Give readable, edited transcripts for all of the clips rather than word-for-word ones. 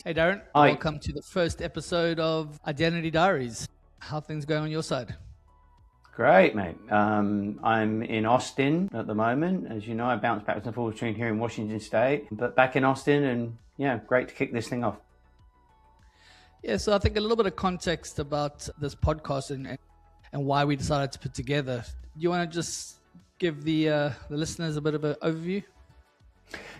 Hey Darren, Hi. welcome to the first episode of Identity Diaries. How are things going on your side? Great, mate. I'm in Austin at the moment. As you know, I bounce back and forth between here and Washington State, but back in Austin, and yeah, great to kick this thing off. Yeah, so I think a little bit of context about this podcast and why we decided to put together. Do you want to just give the listeners a bit of an overview?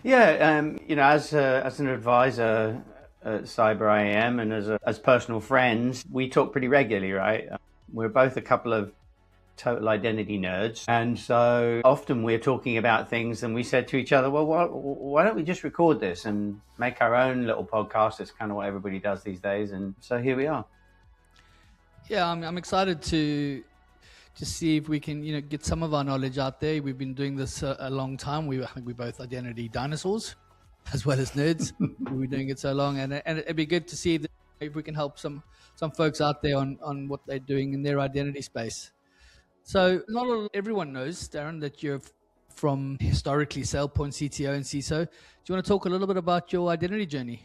Yeah, as an advisor at Cyber IAM and as personal friends, we talk pretty regularly, right? We're both a couple of total identity nerds, and so often we're talking about things, and we said to each other, well, why don't we just record this and make our own little podcast? It's kind of what everybody does these days, and so here we are. Yeah, I'm excited to see if we can, get some of our knowledge out there. We've been doing this a long time. I think we're both identity dinosaurs as well as nerds. We've been doing it so long, and it'd be good to see if we can help some folks out there on what they're doing in their identity space. So not everyone knows, Darren, that you're from historically SailPoint CTO and CISO. Do you want to talk a little bit about your identity journey?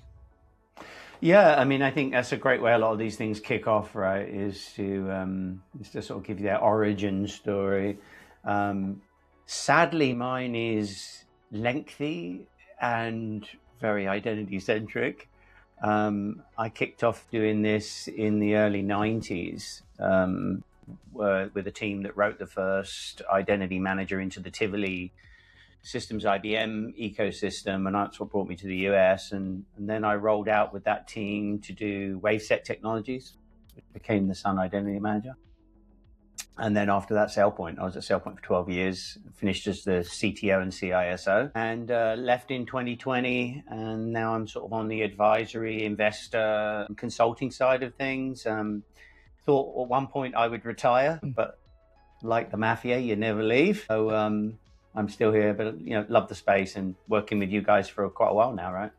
Yeah, I mean, I think that's a great way a lot of these things kick off, right? Is to sort of give you that origin story. Sadly, mine is lengthy and very identity centric. I kicked off doing this in the early 90s with a team that wrote the first identity manager into the Tivoli Systems IBM ecosystem, and that's what brought me to the US. And then I rolled out with that team to do Waveset Technologies, which became the Sun Identity Manager. And then after that, SailPoint. I was at SailPoint for 12 years, finished as the CTO and CISO, and left in 2020. And now I'm sort of on the advisory, investor, consulting side of things. Thought at one point I would retire, but like the mafia, you never leave. So I'm still here, but love the space and working with you guys for quite a while now, right?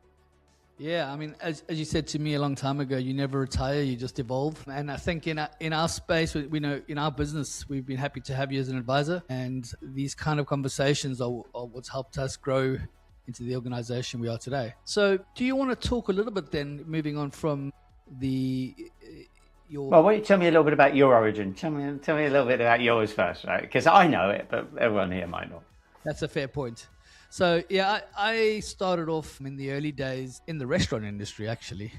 Yeah, I mean, as you said to me a long time ago, you never retire, you just evolve. And I think in our space, we know in our business, we've been happy to have you as an advisor. And these kind of conversations are what's helped us grow into the organization we are today. So do you want to talk a little bit then, moving on from Well, why don't you tell me a little bit about your origin? Tell me a little bit about yours first, right? Because I know it, but everyone here might not. That's a fair point. So, yeah, I started off in the early days in the restaurant industry, actually,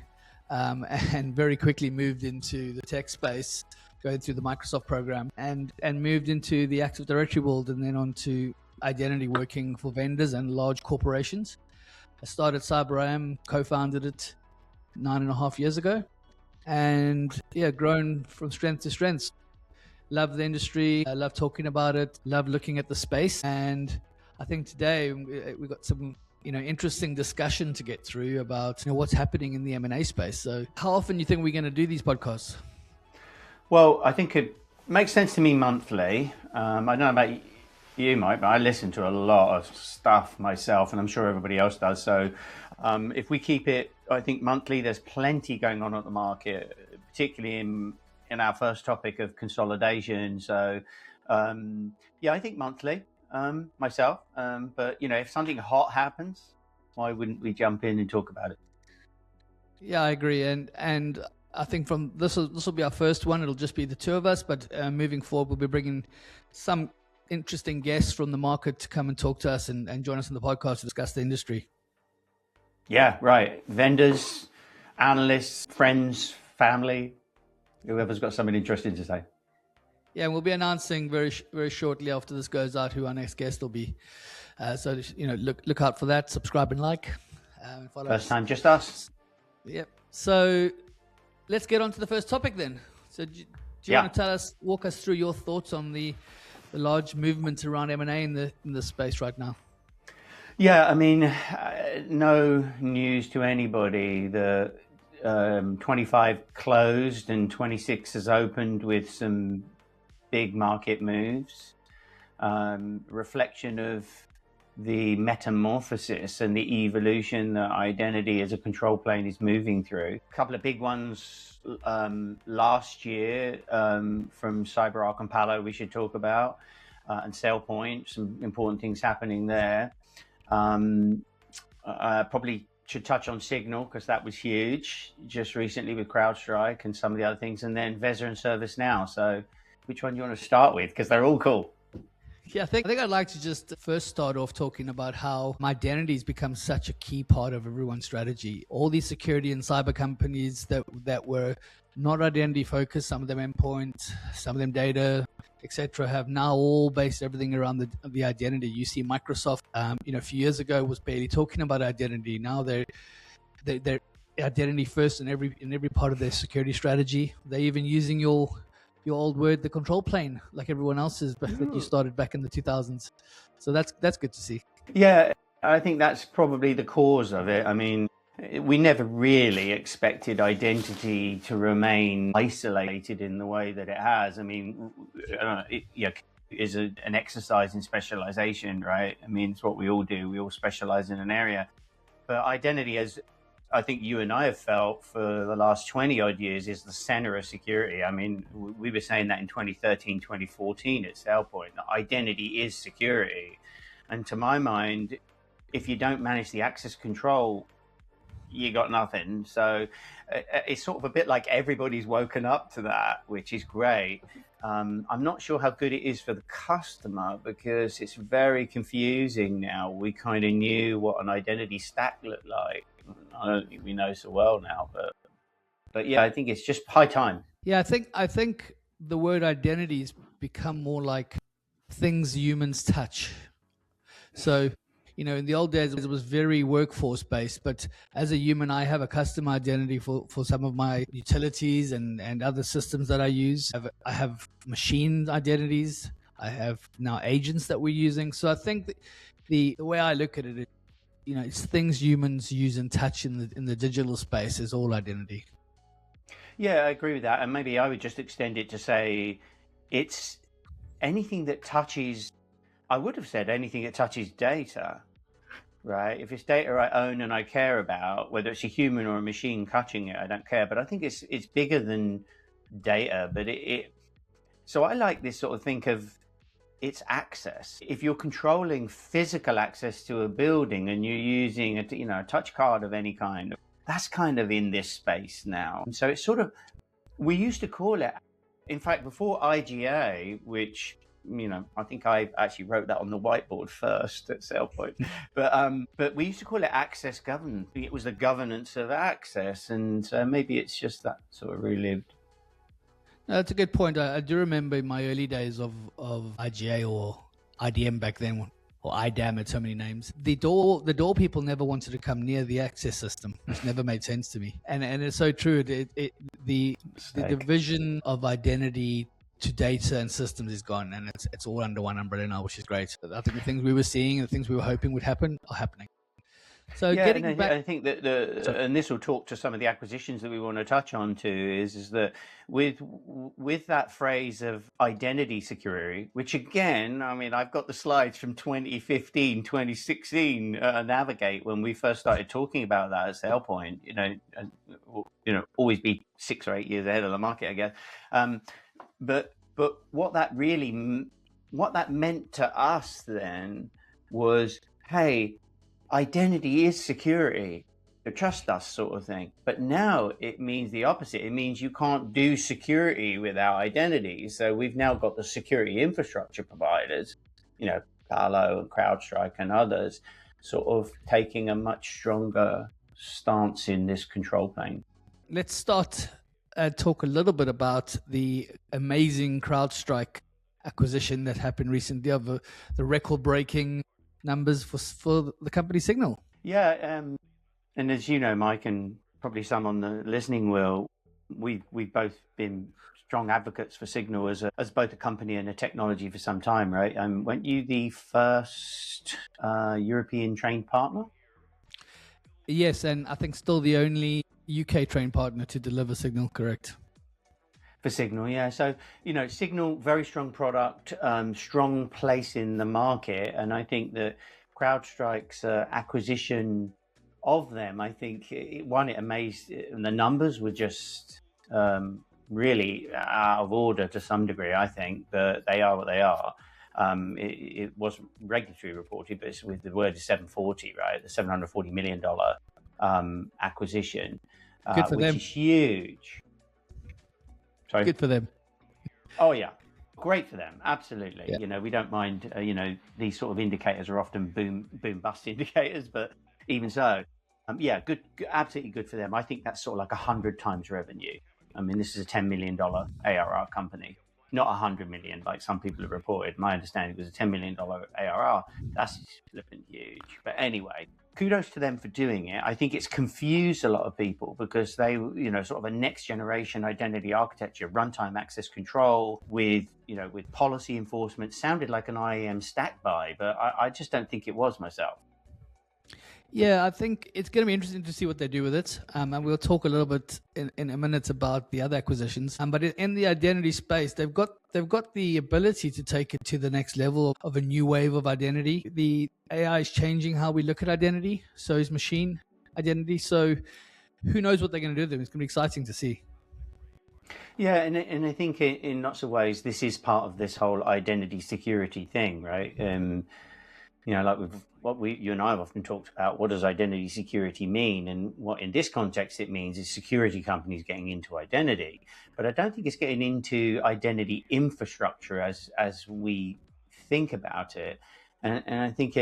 and very quickly moved into the tech space, going through the Microsoft program, and moved into the Active Directory world, and then on to identity, working for vendors and large corporations. I started CyberIM, co-founded it 9.5 years ago, and yeah, grown from strength to strength. Love the industry. I love talking about it. Love looking at the space. And I think today we've got some, interesting discussion to get through about what's happening in the M&A space. So how often do you think we're going to do these podcasts? Well, I think it makes sense to me monthly. I don't know about you, Mike, but I listen to a lot of stuff myself, and I'm sure everybody else does. So if we keep it, I think monthly, there's plenty going on at the market, particularly in our first topic of consolidation. So, I think monthly myself. But, if something hot happens, why wouldn't we jump in and talk about it? Yeah, I agree. And I think from this will be our first one. It'll just be the two of us. But moving forward, we'll be bringing some interesting guests from the market to come and talk to us and join us on the podcast to discuss the industry. Yeah, right. Vendors, analysts, friends, family, whoever's got something interesting to say. Yeah, and we'll be announcing very very shortly after this goes out who our next guest will be. So look out for that. Subscribe and like. Follow First us. time, just us. Yep. So let's get on to the first topic then. So do you want to walk us through your thoughts on the large movement around M&A in the space right now? Yeah, I mean, no news to anybody. The 25 closed and 26 has opened with some big market moves. Reflection of the metamorphosis and the evolution that identity as a control plane is moving through. A couple of big ones last year from CyberArk and Palo we should talk about, and SailPoint, some important things happening there. Probably should touch on Signal because that was huge just recently with CrowdStrike and some of the other things, and then Veza and ServiceNow. So which one do you want to start with? Because they're all cool. Yeah, I think I'd like to just first start off talking about how identity has become such a key part of everyone's strategy. All these security and cyber companies that were not identity focused, some of them endpoint, some of them data, etc., have now all based everything around the identity. You see Microsoft, a few years ago was barely talking about identity. Now they're identity first in every part of their security strategy. They're even using your old word, the control plane, like everyone else's, but that you started back in the 2000s. So that's good to see. Yeah, I think that's probably the cause of it. I mean, we never really expected identity to remain isolated in the way that it has. I mean, it is an exercise in specialization, right? I mean, it's what we all do. We all specialize in an area. But identity, as I think you and I have felt for the last 20 odd years, is the center of security. I mean, we were saying that in 2013, 2014 at SailPoint, that identity is security. And to my mind, if you don't manage the access control, you got nothing. So it's sort of a bit like everybody's woken up to that, which is great. I'm not sure how good it is for the customer because it's very confusing now. We kind of knew what an identity stack looked like. I don't think we know so well now, but yeah, I think it's just high time. Yeah, I think the word identity has become more like things humans touch. So, in the old days, it was very workforce based, but as a human, I have a custom identity for some of my utilities and other systems that I use. I have machine identities. I have now agents that we're using. So I think the way I look at it is, it's things humans use and touch in the digital space is all identity. Yeah, I agree with that. And maybe I would just extend it to say it's anything that touches, I would have said anything that touches data, right? If it's data I own and I care about, whether it's a human or a machine touching it, I don't care. But I think it's bigger than data. But so I like this sort of think of it's access. If you're controlling physical access to a building and you're using a touch card of any kind, that's kind of in this space now. And so it's sort of, we used to call it, in fact, before IGA, which, I think I actually wrote that on the whiteboard first at SailPoint, but we used to call it access governance. It was the governance of access, and maybe it's just that sort of relived. No, that's a good point. I do remember in my early days of IGA or IDM back then, or IDAM had so many names. The door people never wanted to come near the access system, which never made sense to me. And it's so true. The division of identity to data and systems is gone, and it's all under one umbrella now, which is great. I think the things we were seeing, the things we were hoping would happen, are happening. So yeah, getting back, I think that and this will talk to some of the acquisitions that we want to touch on too, is that with that phrase of identity security, which again, I mean, I've got the slides from 2015, 2016 Navigate when we first started talking about that at SailPoint. Always be 6 or 8 years ahead of the market, I guess. But what that meant to us then was, hey, identity is security, trust us, sort of thing. But now it means the opposite. It means you can't do security without identity. So we've now got the security infrastructure providers, Palo and CrowdStrike and others, sort of taking a much stronger stance in this control plane. Let's start talk a little bit about the amazing CrowdStrike acquisition that happened recently of the record-breaking numbers for the company Signal. Yeah, and as you know, Mike, and probably some on the listening will, we've both been strong advocates for Signal as both a company and a technology for some time, right? Weren't you the first European trained partner? Yes, and I think still the only UK trained partner to deliver Signal, correct? For Signal, yeah. So, Signal, very strong product, strong place in the market. And I think that CrowdStrike's acquisition of them, I think, it amazed, and the numbers were just really out of order to some degree, I think, but they are what they are. It was regulatory reported, but it's with the word 740, right? The $740 million acquisition, Good for which them. is huge. Sorry. Good for them. Oh yeah, great for them. Absolutely. Yeah. We don't mind. These sort of indicators are often boom bust indicators, but even so, good, absolutely good for them. I think that's sort of like 100 times revenue. I mean, this is a $10 million ARR company, not 100 million like some people have reported. My understanding was a $10 million ARR. That's flipping huge. But anyway, kudos to them for doing it. I think it's confused a lot of people because they, sort of a next generation identity architecture, runtime access control with policy enforcement sounded like an IAM stack buy, but I just don't think it was myself. Yeah, I think it's going to be interesting to see what they do with it. And we'll talk a little bit in a minute about the other acquisitions. But in the identity space, they've got the ability to take it to the next level of a new wave of identity. The AI is changing how we look at identity. So is machine identity. So who knows what they're going to do with them? It's going to be exciting to see. Yeah, and I think in lots of ways, this is part of this whole identity security thing, right? Like you and I have often talked about, what does identity security mean? And what in this context it means is security companies getting into identity. But I don't think it's getting into identity infrastructure as we think about it. And I think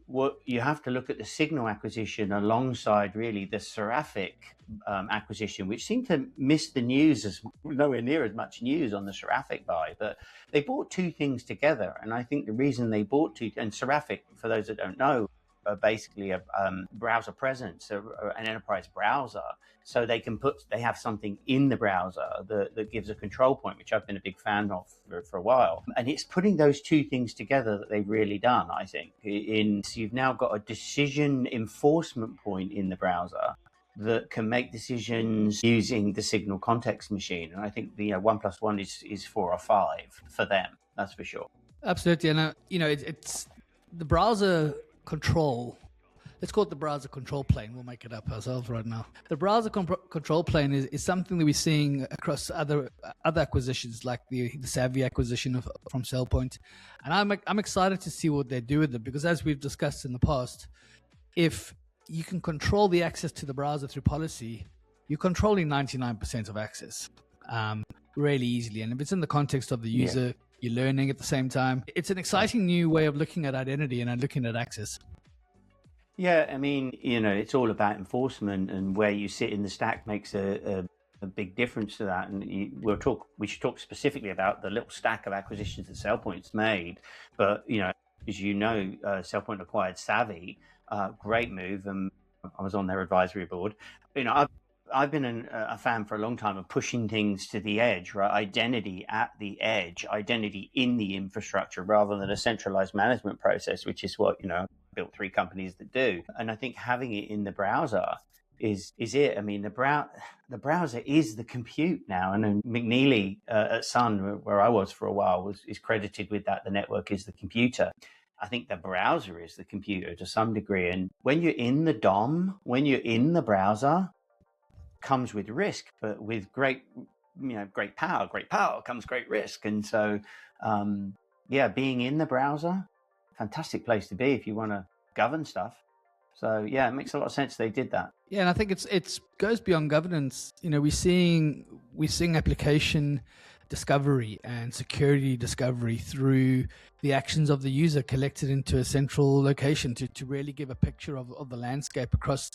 what you have to look at the Signal acquisition alongside really the Seraphic acquisition, which seemed to miss the news as nowhere near as much news on the Seraphic buy, but they bought two things together. And I think the reason they bought and Seraphic, for those that don't know, are basically a browser presence, an enterprise browser. So they have something in the browser that gives a control point, which I've been a big fan of for a while. And it's putting those two things together that they've really done, I think. So you've now got a decision enforcement point in the browser that can make decisions using the Signal context machine. And I think the 1 + 1 is 4 or 5 for them. That's for sure. Absolutely. And, it's the browser control. Let's call it the browser control plane. We'll make it up ourselves right now. The browser control plane is something that we're seeing across other acquisitions, like the Savvy acquisition from SailPoint. And I'm excited to see what they do with it, because as we've discussed in the past, if you can control the access to the browser through policy, you're controlling 99% of access really easily. And if it's in the context of the user, you're learning at the same time. It's an exciting new way of looking at identity and looking at access. Yeah, I mean, it's all about enforcement, and where you sit in the stack makes a big difference to that. And we should talk specifically about the little stack of acquisitions that SailPoint's made. But, as SailPoint acquired Savvy, great move. And I was on their advisory board. I've been a fan for a long time of pushing things to the edge, right? Identity at the edge, identity in the infrastructure, rather than a centralized management process, which is what, built 3 companies that do. And I think having it in the browser is it. I mean, the browser is the compute now. And then McNeely at Sun, where I was for a while, is credited with that. The network is the computer. I think the browser is the computer to some degree. And when you're in the DOM, when you're in the browser, comes with risk, but with great power comes great risk. And so, being in the browser, fantastic place to be if you want to govern stuff. So it makes a lot of sense they did that. Yeah, and I think it's goes beyond governance. We're seeing application discovery and security discovery through the actions of the user collected into a central location to really give a picture of the landscape across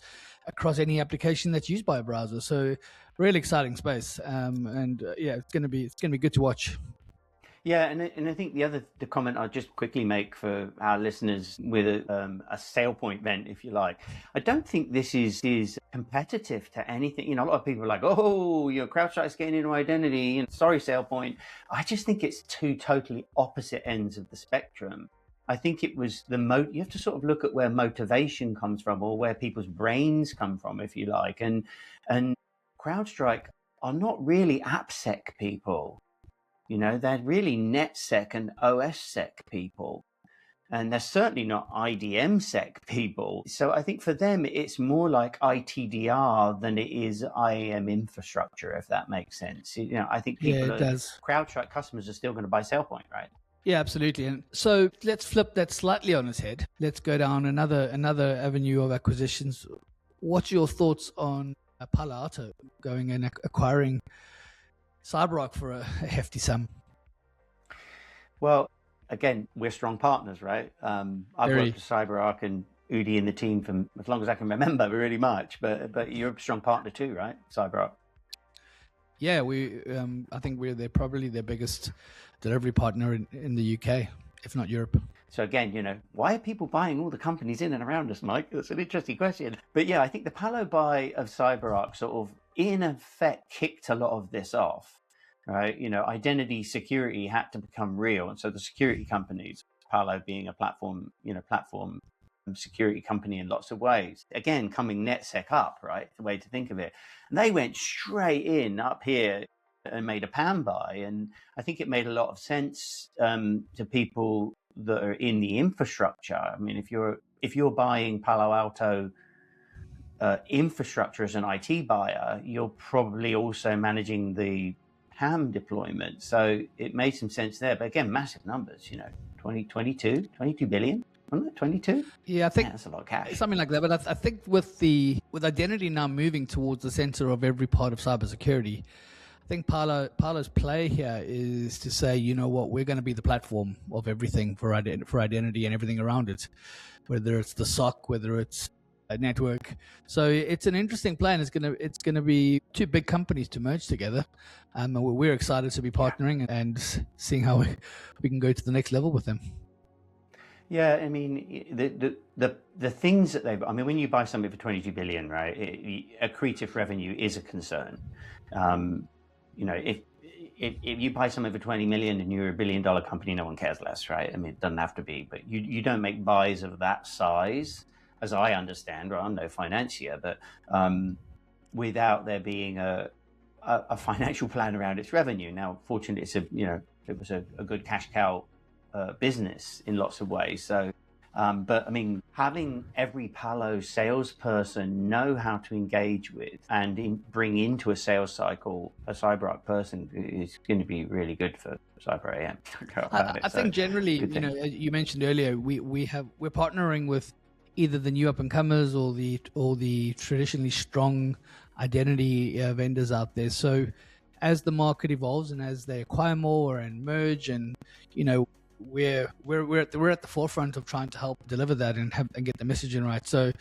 any application that's used by a browser. So really exciting space. It's going to be good to watch. Yeah, and I think the comment I'll just quickly make for our listeners with a SailPoint vent, if you like, I don't think this is competitive to anything. A lot of people are like, CrowdStrike's getting into identity. Sorry, SailPoint. I just think it's two totally opposite ends of the spectrum. I think it was you have to sort of look at where motivation comes from, or where people's brains come from, if you like. And CrowdStrike are not really AppSec people. They're really NetSec and OSSec people. And they're certainly not IDMSec people. So I think for them, it's more like ITDR than it is IAM infrastructure, if that makes sense. I think CrowdStrike customers are still going to buy SailPoint, right? Yeah, absolutely. And so let's flip that slightly on its head. Let's go down another avenue of acquisitions. what's your thoughts on Palo Alto going and acquiring CyberArk for a hefty sum? Well, again, we're strong partners, right? I've Very. worked with CyberArk and Udi and the team for as long as I can remember, really much. But you're a strong partner too, right? CyberArk. Yeah, I think they're probably their biggest delivery partner in the UK, if not Europe. So again, why are people buying all the companies in and around us, Mike? That's an interesting question. But yeah, I think the Palo buy of CyberArk sort of, in effect, kicked a lot of this off, right? Identity security had to become real. And so the security companies, Palo being a platform security company in lots of ways, again, coming NetSec up, right? The way to think of it. And they went straight in up here and made a PAM buy. And I think it made a lot of sense to people that are in the infrastructure. I mean, if you're buying Palo Alto infrastructure as an IT buyer, you're probably also managing the PAM deployment. So it made some sense there. But again, massive numbers, 22 billion. Wasn't it 22? Yeah, I think that's a lot of cash. Something like that. But I think with identity now moving towards the center of every part of cybersecurity, I think Palo's play here is to say, you know what, we're going to be the platform of everything for identity and everything around it, whether it's the SOC, whether it's a network. So it's an interesting plan. It's going to be two big companies to merge together, and we're excited to be partnering and seeing how we can go to the next level with them. Yeah, I mean, the things that when you buy something for 22 billion, right, accretive revenue is a concern. If you buy something for 20 million and you're $1 billion company, no one cares less, right? I mean, it doesn't have to be, but you don't make buys of that size, as I understand, right? I'm no financier, but without there being a financial plan around its revenue. Now, fortunately, it was a good cash cow business in lots of ways. So, but I mean, having every Palo salesperson know how to engage with and bring into a sales cycle a CyberArk person is going to be really good for Cyber AM. I think generally, you mentioned earlier, we're partnering with either the new up and comers or the traditionally strong identity vendors out there. So, as the market evolves and as they acquire more and merge, and we're at the forefront of trying to help deliver that and get the messaging right. So,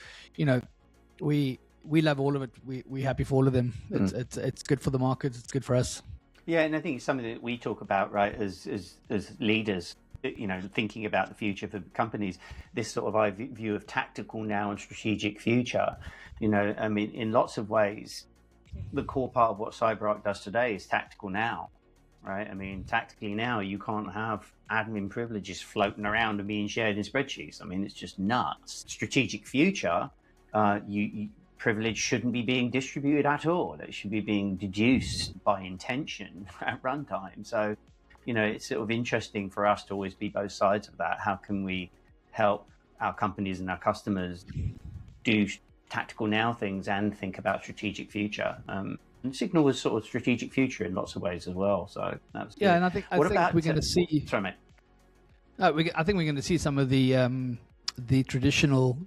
we love all of it. We're happy for all of them. It's good for the market. It's good for us. Yeah, and I think it's something that we talk about, right, as leaders. Thinking about the future for companies, this sort of view of tactical now and strategic future. I mean, in lots of ways, the core part of what CyberArk does today is tactical now. Right? I mean, tactically now, you can't have admin privileges floating around and being shared in spreadsheets. I mean, it's just nuts. Strategic future, privilege shouldn't be being distributed at all. It should be being deduced by intention at runtime. So, it's sort of interesting for us to always be both sides of that. How can we help our companies and our customers do tactical now things and think about strategic future? And Signal was sort of strategic future in lots of ways as well. So that's good. And I think we're going to see. Sorry, mate. I think we're going to see some of the traditional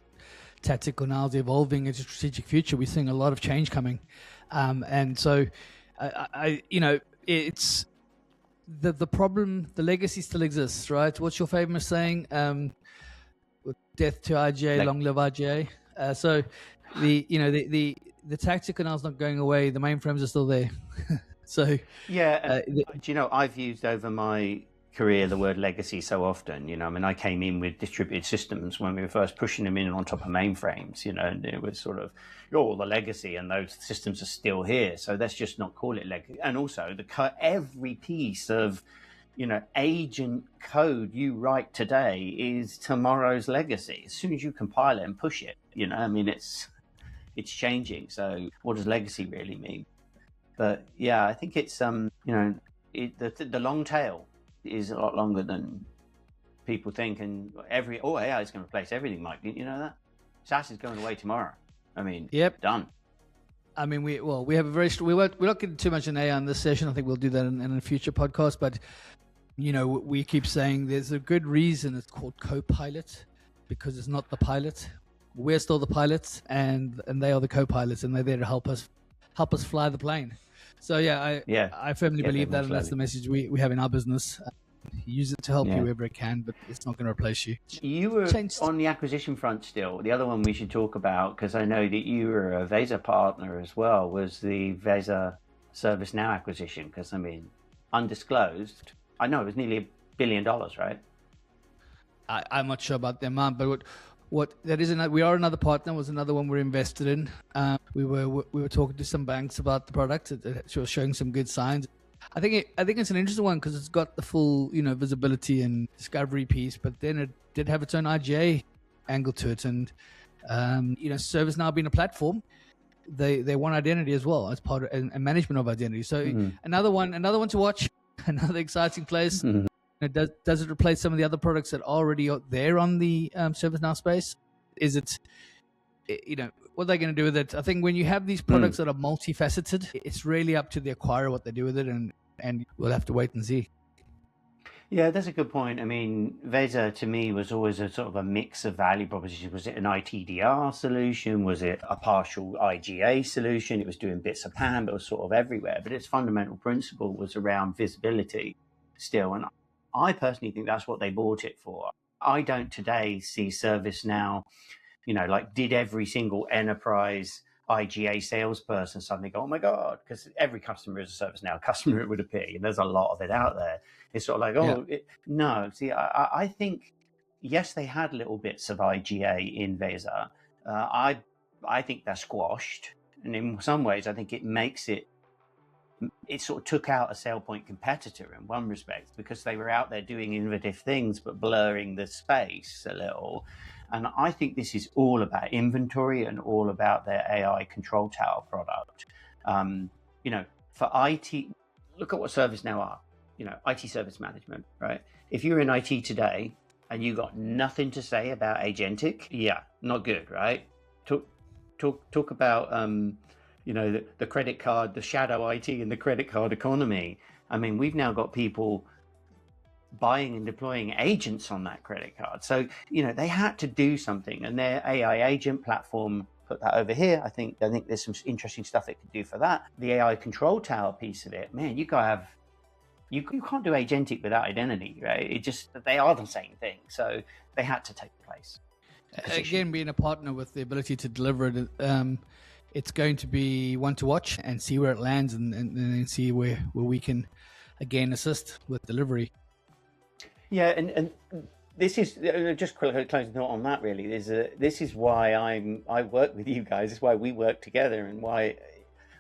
tactical nows evolving into strategic future. We're seeing a lot of change coming, and so it's the problem. The legacy still exists, right? What's your famous saying? Death to IGA, long live IGA. So the tactical now is not going away. The mainframes are still there. So yeah, I've used over my career the word legacy so often. I came in with distributed systems when we were first pushing them in on top of mainframes. And it was sort of the legacy, and those systems are still here. So let's just not call it legacy. And also, every piece of agent code you write today is tomorrow's legacy. As soon as you compile it and push it, it's changing. So what does legacy really mean? But yeah, I think it's the long tail is a lot longer than people think, and AI is going to replace everything, Mike. Didn't you know that? SaaS is going away tomorrow. I mean, yep, done. I mean, we have a very we're not getting too much in AI on this session. I think we'll do that in a future podcast. But we keep saying there's a good reason it's called Copilot, because it's not the pilot. We're still the pilots, and they are the co-pilots, and they're there to help us fly the plane. So I firmly believe that, and that's the message we have in our business. Use it to help you wherever it can, but it's not going to replace you. You were on the acquisition front still. The other one we should talk about, because I know that you were a Vesa partner as well, was the Vesa ServiceNow acquisition. Because, I mean, undisclosed, I know it was nearly $1 billion, right? I'm not sure about the amount, but what that is, we are another partner, was another one we're invested in. We were talking to some banks about the product. It was showing some good signs. I think it's an interesting one because it's got the full, visibility and discovery piece, but then it did have its own IGA angle to it. And, ServiceNow being a platform, they want identity as well as part of and management of identity. So another one to watch, another exciting place. Does it replace some of the other products that are already there on the ServiceNow space? Is it, what are they going to do with it? I think when you have these products that are multifaceted, it's really up to the acquirer what they do with it, and we'll have to wait and see. Yeah, that's a good point. I mean, Vesa to me was always a sort of a mix of value propositions. Was it an ITDR solution? Was it a partial IGA solution? It was doing bits of PAM, but it was sort of everywhere. But its fundamental principle was around visibility still. And I personally think that's what they bought it for. I don't today see ServiceNow, did every single enterprise IGA salesperson suddenly go, oh my God, because every customer is a ServiceNow customer, it would appear. And there's a lot of it out there. It's sort of like, no. See, I think, yes, they had little bits of IGA in Vesa. I think they're squashed. And in some ways, I think it makes it sort of took out a SailPoint competitor in one respect, because they were out there doing innovative things, but blurring the space a little. And I think this is all about inventory and all about their AI control tower product. For IT, look at what ServiceNow are, IT service management, right? If you're in IT today and you got nothing to say about agentic, not good, right? Talk about, the credit card, the shadow IT and the credit card economy. I mean, we've now got people buying and deploying agents on that credit card. So, they had to do something, and their AI agent platform put that over here. I think there's some interesting stuff it could do for that. The AI control tower piece of it, man, you can't do agentic without identity, right? They are the same thing. So they had to take place. Again, being a partner with the ability to deliver it, it's going to be one to watch and see where it lands, and then see where we can again assist with delivery. Yeah, and this is just closing thought on that. Really, this is why I work with you guys. This is why we work together, and why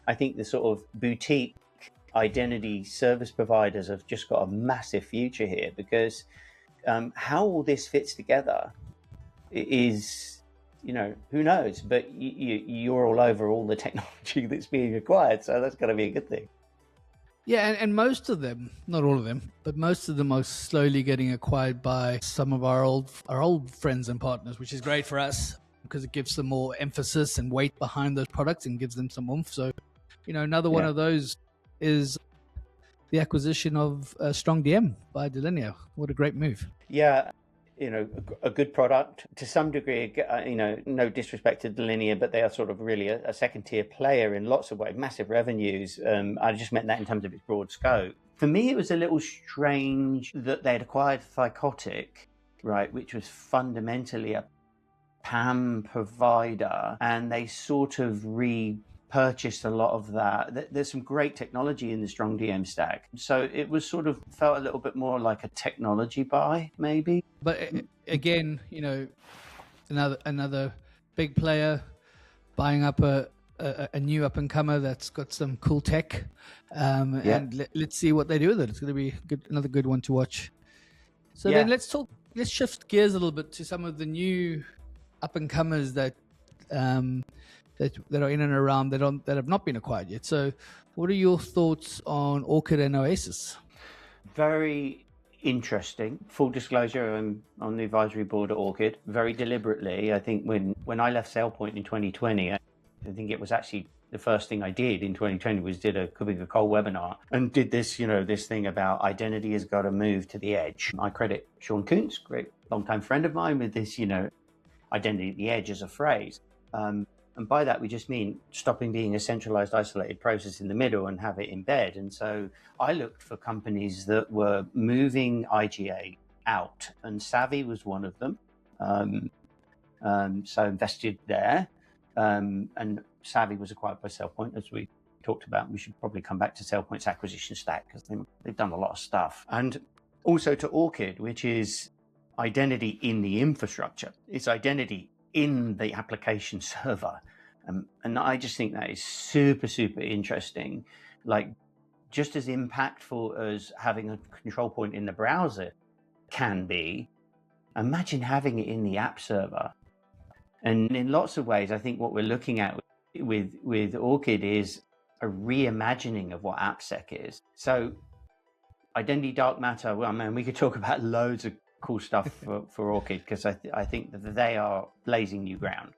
I think the sort of boutique identity service providers have just got a massive future here, because how all this fits together is, who knows? But you're all over all the technology that's being acquired, so that's going to be a good thing. Yeah, and most of them, not all of them, but most of them are slowly getting acquired by some of our old friends and partners, which is great for us because it gives them more emphasis and weight behind those products and gives them some oomph. So, another one of those is the acquisition of StrongDM by Delinea. What a great move. Yeah, a good product to some degree, no disrespect to Delinea, but they are sort of really a second tier player in lots of ways, massive revenues. I just meant that in terms of its broad scope. For me, it was a little strange that they'd acquired Thycotic, right, which was fundamentally a PAM provider, and they sort of repurchased a lot of that. There's some great technology in the StrongDM stack. So it was sort of felt a little bit more like a technology buy, maybe. But again, another big player buying up a new up and comer that's got some cool tech, and let's see what they do with it. It's going to be another good one to watch. So then let's shift gears a little bit to some of the new up and comers that are in and around that have not been acquired yet. So, what are your thoughts on Orchid and Oasis? Very interesting. Full disclosure, I'm on the advisory board at Orchid. Very deliberately, I think when I left SailPoint in 2020, I think it was actually the first thing I did in 2020 was did a cold webinar and did this, this thing about identity has got to move to the edge. I credit Sean Kuntz, great longtime friend of mine, with this, identity at the edge as a phrase. And by that, we just mean stopping being a centralized, isolated process in the middle and have it embed. And so I looked for companies that were moving IGA out, and Savvy was one of them. So invested there. And Savvy was acquired by SailPoint, as we talked about. We should probably come back to SailPoint's acquisition stack because they've done a lot of stuff. And also to Orchid, which is identity in the infrastructure. It's identity in the application server. And I just think that is super, super interesting. Like, just as impactful as having a control point in the browser can be, imagine having it in the app server. And in lots of ways, I think what we're looking at with Orchid is a reimagining of what AppSec is. So identity dark matter, well, man, we could talk about loads of cool stuff for Orchid, because I think that they are blazing new ground.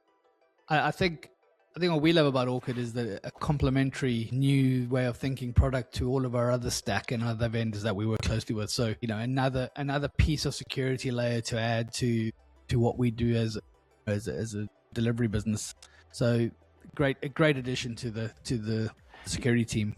I think what we love about Orchid is that a complementary new way of thinking product to all of our other stack and other vendors that we work closely with. So, another piece of security layer to add to what we do as a delivery business. So a great addition to the security team.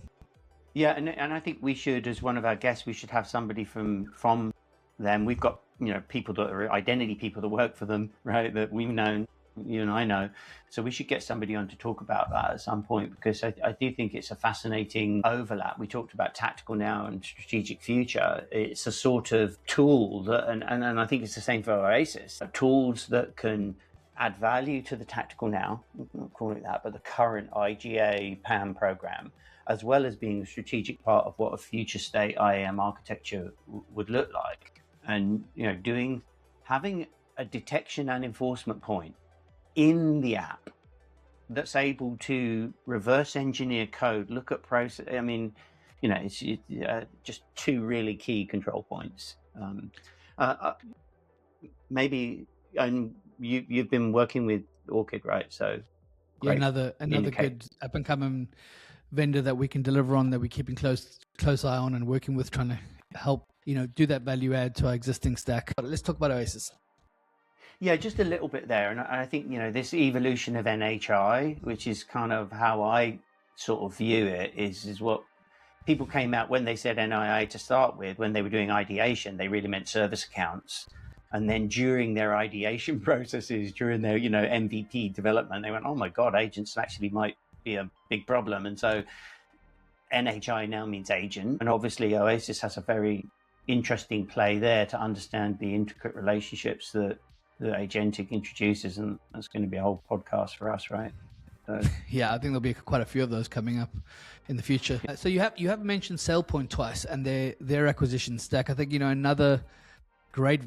Yeah, and I think we should, as one of our guests, we should have somebody from them. We've got people that are identity people that work for them, right? That we've known, you and I know. So we should get somebody on to talk about that at some point, because I do think it's a fascinating overlap. We talked about tactical now and strategic future. It's a sort of tool that, and I think it's the same for Oasis, tools that can add value to the tactical now, I'm not calling it that, but the current IGA PAM program, as well as being a strategic part of what a future state IAM architecture would look like. And, having a detection and enforcement point in the app that's able to reverse engineer code, look at process. I mean, it's just two really key control points. Maybe, and you've been working with Orchid, right? So yeah, another good up and coming vendor that we can deliver on, that we're keeping close eye on and working with, trying to help do that value add to our existing stack. But let's talk about Oasis. Yeah, just a little bit there. And I think, this evolution of NHI, which is kind of how I sort of view it, is what people came out when they said NII to start with. When they were doing ideation, they really meant service accounts. And then during their ideation processes, during their, MVP development, they went, oh my God, agents actually might be a big problem. And so NHI now means agent. And obviously Oasis has a very interesting play there to understand the intricate relationships that agentic introduces. And that's going to be a whole podcast for us, right? So. Yeah, I think there'll be quite a few of those coming up in the future. So you have mentioned SailPoint twice and their acquisition stack. I think, another great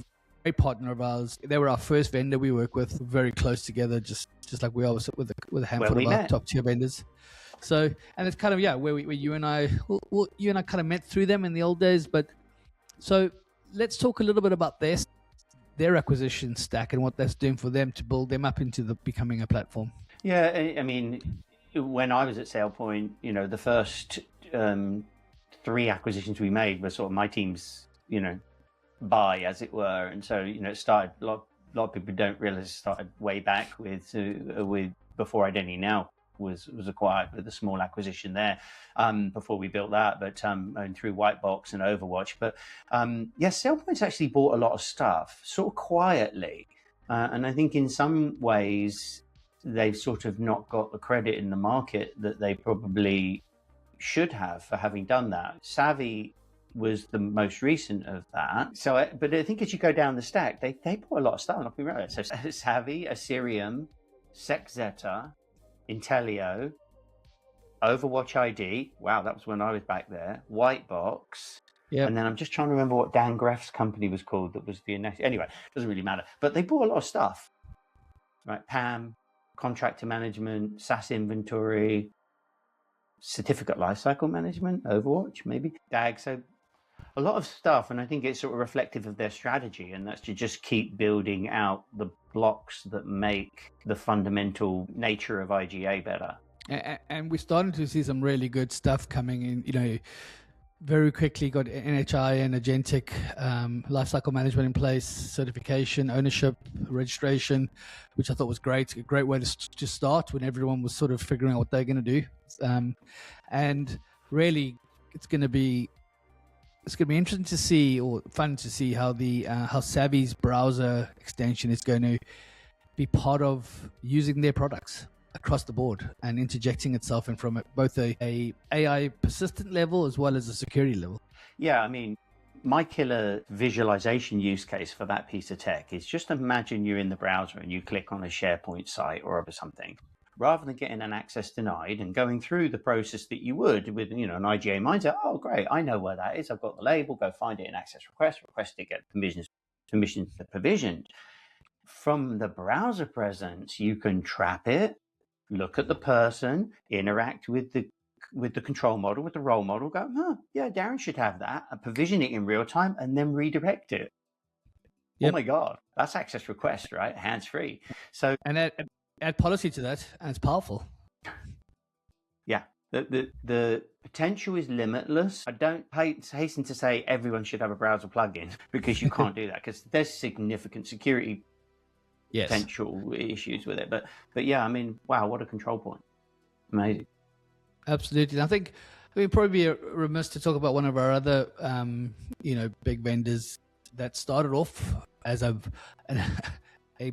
partner of ours. They were our first vendor we work with, very close together, just like we are with a handful of our top tier vendors. So, and it's kind of where you and I kind of met through them in the old days. But so let's talk a little bit about their acquisition stack and what that's doing for them to build them up into becoming a platform. Yeah, I mean, when I was at SailPoint, the first 3 acquisitions we made were sort of my team's, buy, as it were. And so, it started, a lot of people don't realize it started way back with before Identity Now was acquired, with a small acquisition there before we built that, but and through Whitebox and Overwatch. But SailPoint's actually bought a lot of stuff sort of quietly. And I think in some ways they've sort of not got the credit in the market that they probably should have for having done that. Savvy was the most recent of that. So, but I think as you go down the stack, they bought a lot of stuff. Like we wrote, so Savvy, Assyrium, SecZeta, Intellio, Overwatch ID. Wow, that was when I was back there. Whitebox. Yeah. And then I'm just trying to remember what Dan Greff's company was called. That was the next. Anyway, doesn't really matter. But they bought a lot of stuff. Right, PAM, contractor management, SaaS inventory, certificate lifecycle management, Overwatch, maybe DAG. So a lot of stuff, and I think it's sort of reflective of their strategy, and that's to just keep building out the blocks that make the fundamental nature of IGA better. And we're starting to see some really good stuff coming in. very quickly got NHI and agentic lifecycle management in place, certification, ownership, registration, which I thought was great. A great way to start when everyone was sort of figuring out what they're going to do. And really, it's going to be interesting to see, or fun to see, how how Savvy's browser extension is going to be part of using their products across the board and interjecting itself in from both a AI persistent level as well as a security level. Yeah, I mean, my killer visualization use case for that piece of tech is just imagine you're in the browser and you click on a SharePoint site or something. Rather than getting an access denied and going through the process that you would with, an IGA mindset, oh, great, I know where that is. I've got the label, go find it in access request it, get permissions provisioned. From the browser presence, you can trap it, look at the person, interact with the control model, with the role model, go, yeah, Darran should have that, and provision it in real time, and then redirect it. Yep. Oh my God, that's access request, right? Hands-free. So, and add policy to that, and it's powerful. Yeah, the potential is limitless. I don't hasten to say everyone should have a browser plugin, because you can't do that, because there's significant security potential issues with it. But yeah, I mean, wow, what a control point. Amazing. Absolutely. And I think we'd probably be remiss to talk about one of our other, big vendors that started off as a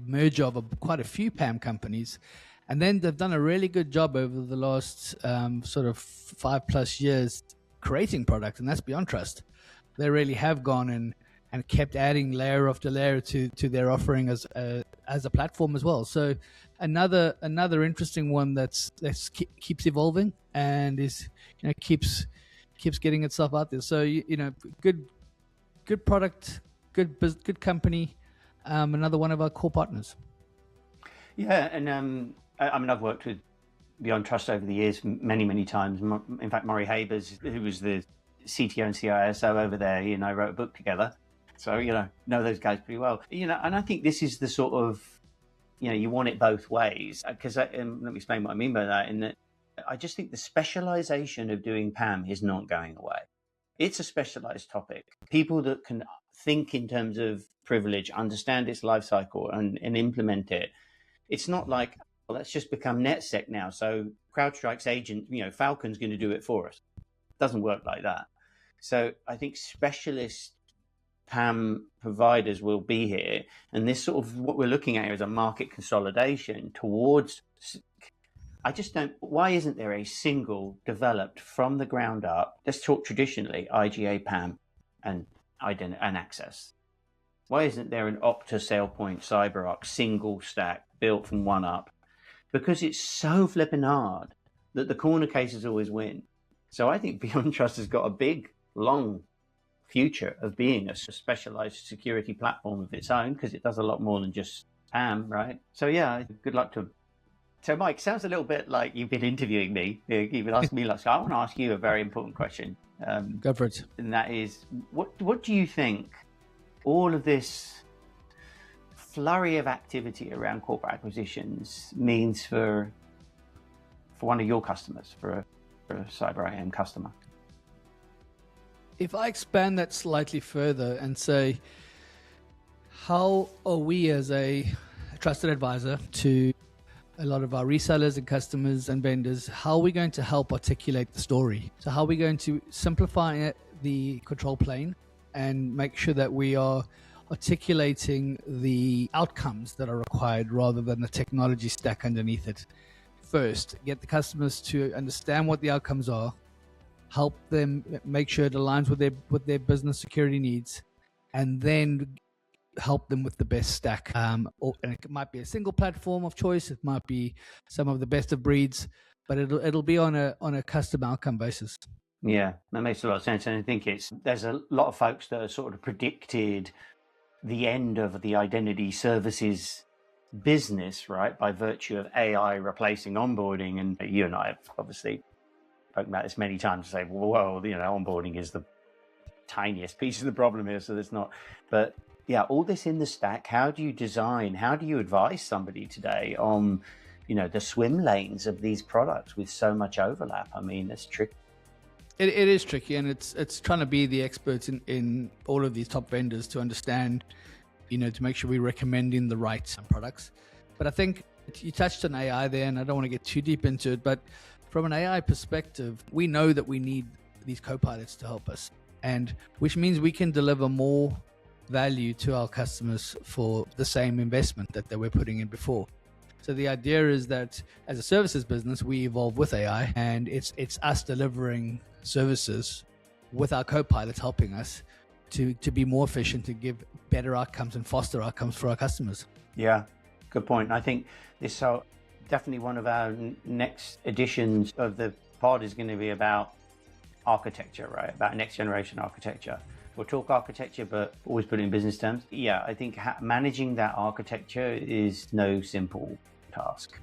merger of quite a few PAM companies. And then they've done a really good job over the last sort of 5+ years creating product, and that's Beyond Trust. They really have gone and kept adding layer after layer to their offering as a platform as well. So another interesting one that keeps evolving and is keeps getting itself out there. So good product, good company. Another one of our core partners. Yeah, and I mean, I've worked with Beyond Trust over the years many times. In fact, Maury Habers, who was the CTO and CISO over there, wrote a book together. So, know those guys pretty well. And I think this is the sort of, you want it both ways. Because let me explain what I mean by that. In that, I just think the specialization of doing PAM is not going away. It's a specialized topic. People that can think in terms of privilege, understand its life cycle and implement it. It's not like, well, let's just become NetSec now. So CrowdStrike's agent, Falcon's going to do it for us. It doesn't work like that. So I think specialist PAM providers will be here. And this sort of what we're looking at here is a market consolidation towards, why isn't there a single developed from the ground up? Let's talk traditionally, IGA, PAM and access. Why isn't there an Okta, SailPoint, CyberArk single stack built from one up? Because it's so flipping hard that the corner cases always win. So I think Beyond Trust has got a big, long future of being a specialized security platform of its own, because it does a lot more than just PAM, right? So yeah, good luck to. So Mike, sounds a little bit like you've been interviewing me. You've been asking me, so I want to ask you a very important question. Go for it. And that is, what do you think all of this flurry of activity around corporate acquisitions means for one of your customers, for a cyber IAM customer? If I expand that slightly further and say, how are we as a trusted advisor to a lot of our resellers and customers and vendors, how are we going to help articulate the story? So how are we going to simplify the control plane and make sure that we are articulating the outcomes that are required rather than the technology stack underneath it? First, get the customers to understand what the outcomes are, help them make sure it aligns with their business security needs, and then help them with the best stack. And it might be a single platform of choice. It might be some of the best of breeds, but it'll be on a custom outcome basis. Yeah, that makes a lot of sense. And I think there's a lot of folks that have sort of predicted the end of the identity services business, right, by virtue of AI replacing onboarding. And you and I have obviously spoken about this many times to say, well, onboarding is the tiniest piece of the problem here, so there's not. But yeah, all this in the stack, how do you advise somebody today on, the swim lanes of these products with so much overlap? I mean, it's tricky. It is tricky, and it's trying to be the experts in all of these top vendors to understand, to make sure we're recommending the right products. But I think you touched on AI there, and I don't want to get too deep into it, but from an AI perspective, we know that we need these co-pilots to help us, and which means we can deliver more value to our customers for the same investment that they were putting in before. So the idea is that as a services business, we evolve with AI, and it's us delivering services with our co-pilots helping us to be more efficient, to give better outcomes and faster outcomes for our customers. Yeah, good point. I think this is definitely one of our next editions of the pod is going to be about architecture, right? About next generation architecture. We'll talk architecture, but always put it in business terms. Yeah, I think managing that architecture is no simple task.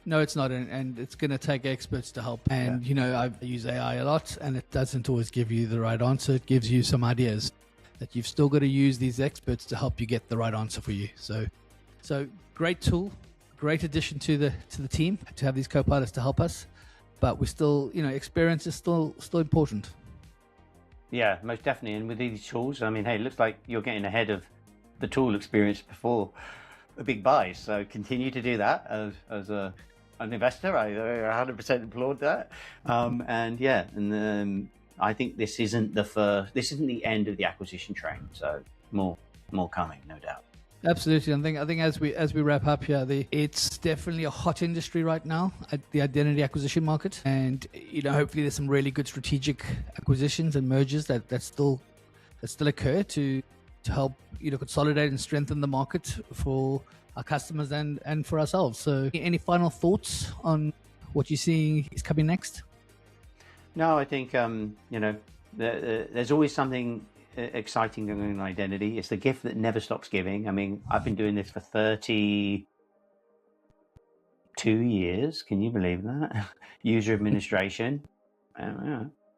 No, it's not, and it's going to take experts to help. And I use AI a lot, and it doesn't always give you the right answer. It gives you some ideas that you've still got to use these experts to help you get the right answer for you. So great tool, great addition to the team to have these co-pilots to help us. But we still, experience is still important. Yeah, most definitely. And with these tools, I mean, hey, it looks like you're getting ahead of the tool experience before a big buy. So continue to do that as an investor. I 100% applaud that. I think this isn't the end of the acquisition train. So more coming, no doubt. Absolutely. I think as we wrap up here, it's definitely a hot industry right now, the identity acquisition market, and hopefully there's some really good strategic acquisitions and mergers that still occur to help consolidate and strengthen the market for our customers and for ourselves. So, any final thoughts on what you're seeing is coming next? No, I think there's always something exciting going on in identity. It's the gift that never stops giving. I mean, I've been doing this for 32 years. Can you believe that? User administration.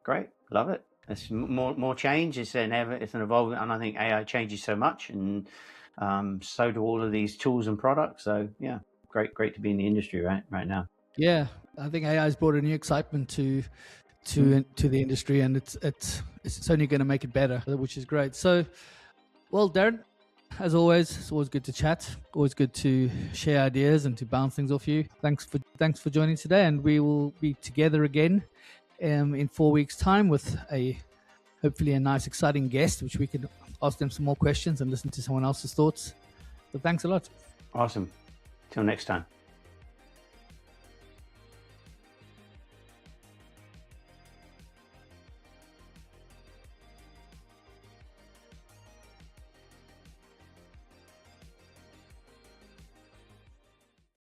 Great. Love it. It's more change. It's an evolvement, and I think AI changes so much, and so do all of these tools and products. So yeah, great to be in the industry right now. Yeah, I think AI has brought a new excitement to the industry, and it's only going to make it better, which is great. So, well, Darran, as always, it's always good to chat, always good to share ideas and to bounce things off you. Thanks for joining today, and we will be together again in 4 weeks' time with hopefully a nice, exciting guest, which we can ask them some more questions and listen to someone else's thoughts. So thanks a lot. Awesome. Till next time.